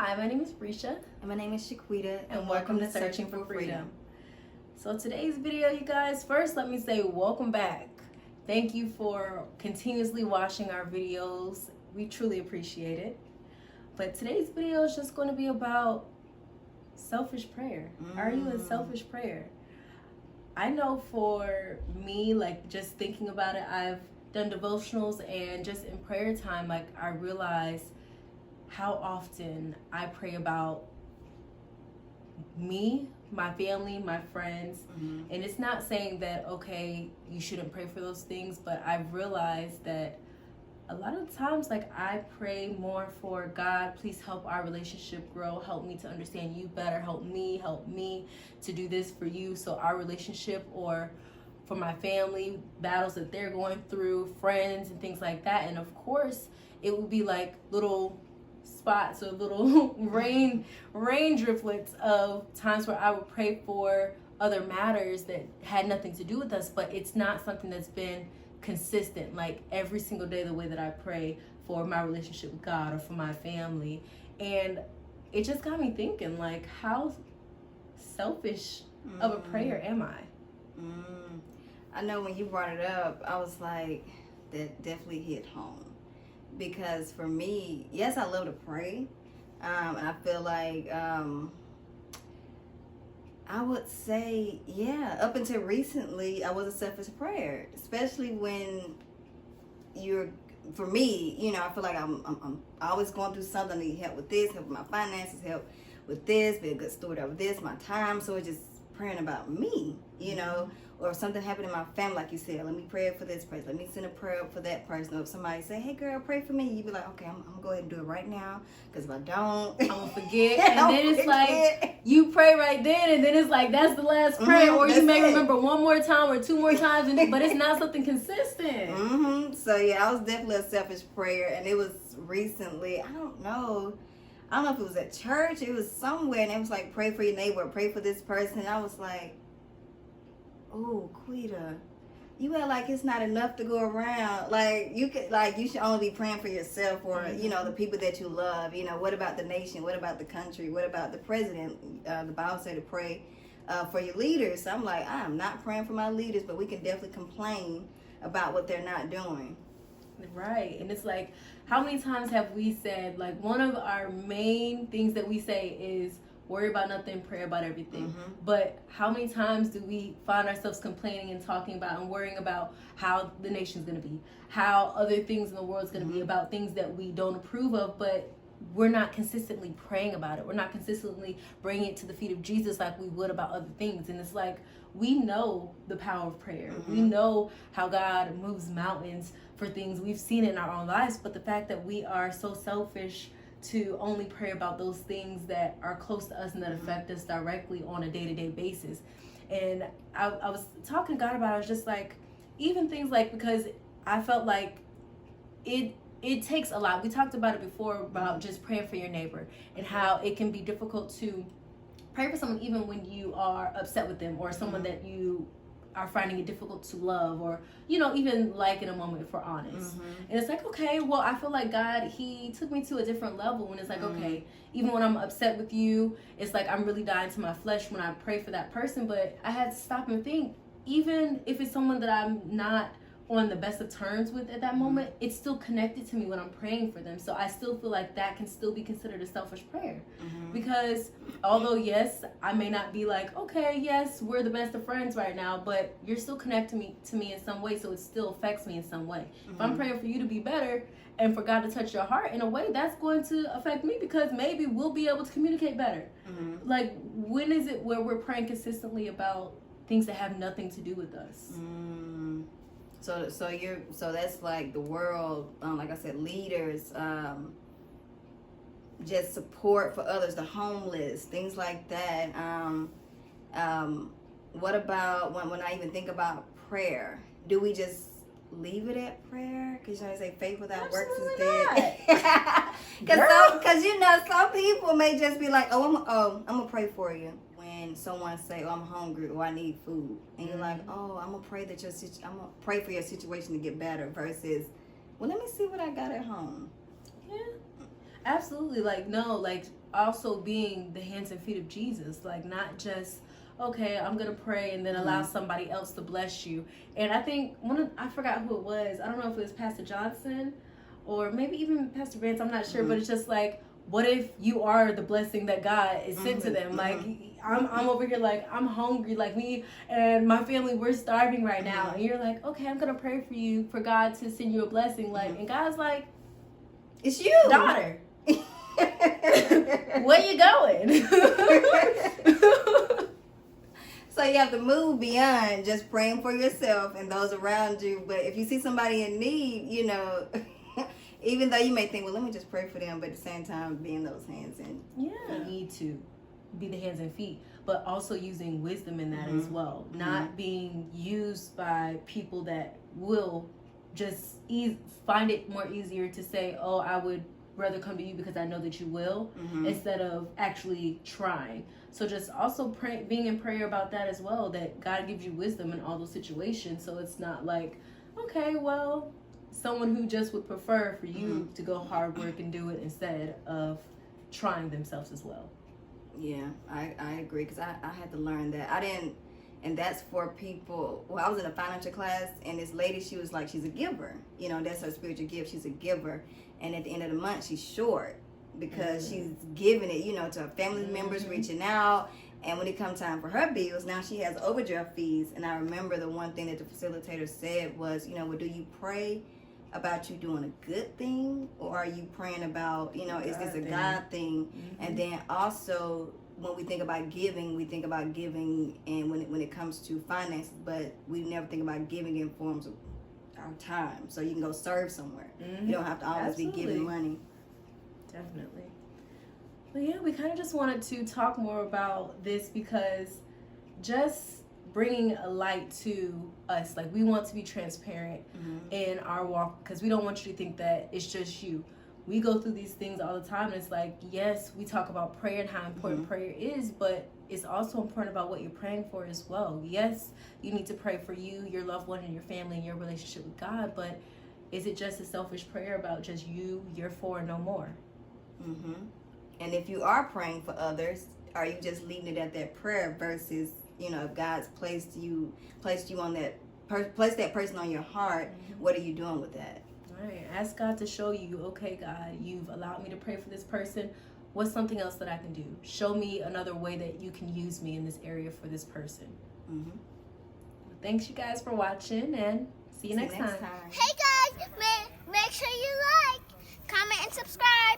Hi, my name is Brescia. And my name is Shaquita. And welcome to Searching for Freedom. So today's video, you guys, first let me say welcome back. Thank you for continuously watching our videos. We truly appreciate it. But today's video is just going to be about selfish prayer. Are you a selfish prayer? I know for me, like just thinking about it, I've done devotionals and just in prayer time, like I realize how often I pray about me, my family, my friends. And it's not saying that, okay, you shouldn't pray for those things, but I've realized that a lot of times, like I pray more for God, please help our relationship grow, help me to understand you better, help me to do this for you, so our relationship, or for my family, battles that they're going through, friends and things like that. And of course, it would be like little spots or little rain driplets of times where I would pray for other matters that had nothing to do with us, but it's not something that's been consistent, like every single day, the way that I pray for my relationship with God or for my family. And it just got me thinking, like, how selfish of a prayer am I? I know when you brought it up, I was like, that definitely hit home. Because for me, yes, I love to pray. And I feel like, I would say, yeah, up until recently, I was a selfish prayer. Especially when for me, you know, I feel like I'm always going through something. I need help with this, help with my finances, help with this, be a good steward of this, my time. So it's just praying about me, you know. Or if something happened in my family, like you said, let me pray for this person. Let me send a prayer up for that person. Or if somebody say, hey, girl, pray for me, you be like, okay, I'm going to go ahead and do it right now. Because if I don't, I'm going to forget. And then it's like, you pray right then, and then it's like, that's the last prayer. Or you may remember one more time or two more times, but it's not something consistent. So, yeah, I was definitely a selfish prayer. And it was recently, I don't know if it was at church. It was somewhere. And it was like, pray for your neighbor, pray for this person. And I was like, oh, Quita, you act like it's not enough to go around. Like you should only be praying for yourself or you know, the people that you love. You know, what about the nation? What about the country? What about the president? The Bible said to pray for your leaders. So I'm like, I am not praying for my leaders, but we can definitely complain about what they're not doing. Right. And it's like, how many times have we said, like, one of our main things that we say is worry about nothing, pray about everything. But how many times do we find ourselves complaining and talking about and worrying about how the nation's going to be, how other things in the world's going to be, about things that we don't approve of, but we're not consistently praying about it. We're not consistently bringing it to the feet of Jesus like we would about other things. And it's like, we know the power of prayer. We know how God moves mountains for things. We've seen it in our own lives, but the fact that we are so selfish to only pray about those things that are close to us and that affect us directly on a day-to-day basis. And I was talking to God about it. I was just like, even things like, because I felt like it takes a lot. We talked about it before about just praying for your neighbor and how it can be difficult to pray for someone even when you are upset with them, or someone that you are finding it difficult to love, or, you know, even like in a moment, if we're honest. And it's like, okay, well, I feel like God, he took me to a different level when it's like, okay, even when I'm upset with you, it's like I'm really dying to my flesh when I pray for that person. But I had to stop and think, even if it's someone that I'm not on the best of terms with at that moment, it's still connected to me when I'm praying for them. So I still feel like that can still be considered a selfish prayer. Because although, yes, I may not be like, okay, yes, we're the best of friends right now, but you're still connecting to me in some way, so it still affects me in some way. If I'm praying for you to be better and for God to touch your heart in a way, that's going to affect me, because maybe we'll be able to communicate better. Like, when is it where we're praying consistently about things that have nothing to do with us? So that's like the world, like I said, leaders, just support for others, the homeless, things like that. What about when I even think about prayer? Do we just leave it at prayer? Because you know they say faith without works is dead. Because you know some people may just be like, I'm gonna pray for you. When someone say, oh, I'm hungry or I need food, and you're like, oh, I'm gonna pray for your situation to get better, versus, well, let me see what I got at home. Yeah, absolutely. Like, no, like also being the hands and feet of Jesus, like not just, okay, I'm gonna pray and then allow somebody else to bless you. And I think I forgot who it was. I don't know if it was Pastor Johnson or maybe even Pastor Vance. I'm not sure, but it's just like, what if you are the blessing that God is sent to them? Like I'm over here, like I'm hungry, like me and my family, we're starving right now, and you're like, okay, I'm gonna pray for you for God to send you a blessing, like, and God's like, it's you, daughter. Where you going? So you have to move beyond just praying for yourself and those around you. But if you see somebody in need, you know, even though you may think, well, let me just pray for them, but at the same time, being those hands and you need to be the hands and feet, but also using wisdom in that as well. Not being used by people that will just find it more easier to say, oh, I would rather come to you because I know that you will, instead of actually trying. So just also being in prayer about that as well, that God gives you wisdom in all those situations. So it's not like, okay, well, someone who just would prefer for you to go hard work and do it instead of trying themselves as well. Yeah, I agree, because I had to learn that. And that's for people. Well, I was in a financial class, and this lady, she was like, she's a giver. You know, that's her spiritual gift. She's a giver. And at the end of the month, she's short because she's giving it, you know, to her family members, reaching out. And when it comes time for her bills, now she has overdraft fees. And I remember the one thing that the facilitator said was, you know, well, do you pray about you doing a good thing, or are you praying about, you know, is this a God thing? And then also, when we think about giving, and when it comes to finances, but we never think about giving in forms of our time. So you can go serve somewhere. You don't have to always be giving money. Definitely. But yeah, we kind of just wanted to talk more about this, because just bringing a light to us, like, we want to be transparent in our walk, because we don't want you to think that it's just you. We go through these things all the time, and it's like, yes, we talk about prayer and how important prayer is, but it's also important about what you're praying for as well. Yes, you need to pray for you, your loved one, and your family, and your relationship with God, but is it just a selfish prayer about just you, your four, and no more? And if you are praying for others, are you just leaving it at that prayer versus, you know, if God's placed you on that, placed that person on your heart, what are you doing with that? All right, ask God to show you, okay, God, you've allowed me to pray for this person. What's something else that I can do? Show me another way that you can use me in this area for this person. Thanks, you guys, for watching, and see you next time. Hey, guys, make sure you like, comment, and subscribe.